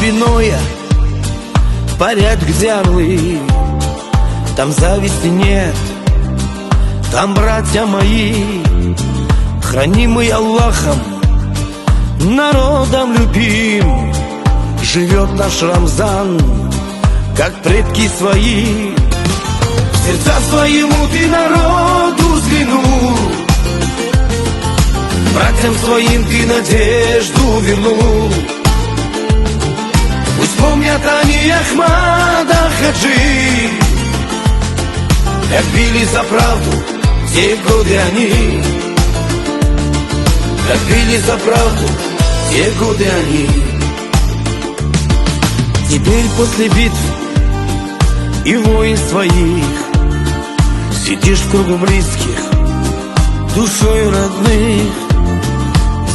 иное, порядок зярлый. Там зависти нет, там братья мои, хранимый Аллахом, народом любим. Живет наш Рамзан, как предки свои. В сердца своему ты народу взглянул, братьям своим ты надежду вернул. Пусть помнят они Ахмада Хаджи, как били за правду те годы они, как били за правду те годы они. Теперь после битв и войн своих сидишь в кругу близких, душой родных,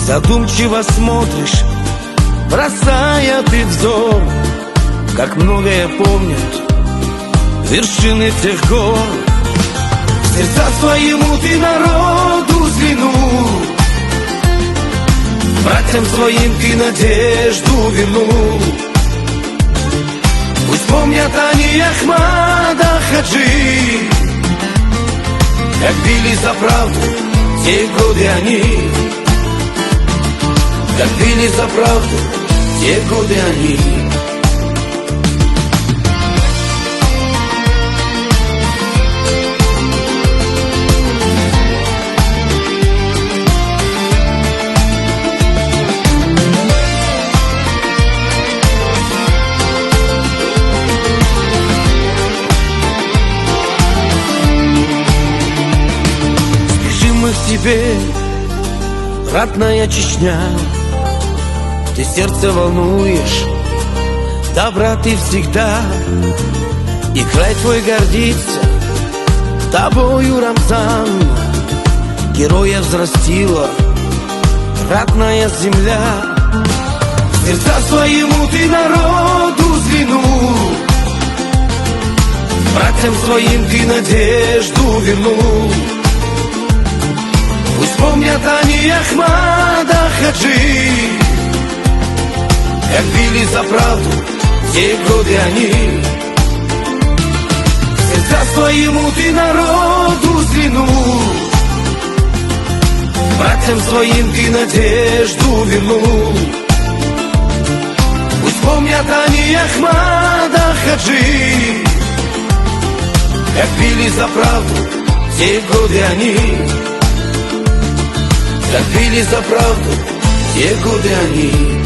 задумчиво смотришь, бросая ты взор, как многое помнят вершины тех гор. В сердца своему ты народу взглянул, братьям своим ты надежду вернул. Пусть помнят они Ахмада Хаджи, как били за правду те годы они, как били за правду те годы они. Тебе, ратная Чечня, ты сердце волнуешь, добра ты всегда, и край твой гордится тобою, Рамзан. Героя взрастила ратная земля. В сердца своему ты народу взглянул, братьям своим ты надежду вернул. Пусть помнят они Ахмада Хаджи, как били за правду те годы они. В сердца своему ты народу взглянул, братьям своим ты надежду вернул. Пусть помнят они Ахмада Хаджи, как били за правду те годы они, как били за правду те годы они.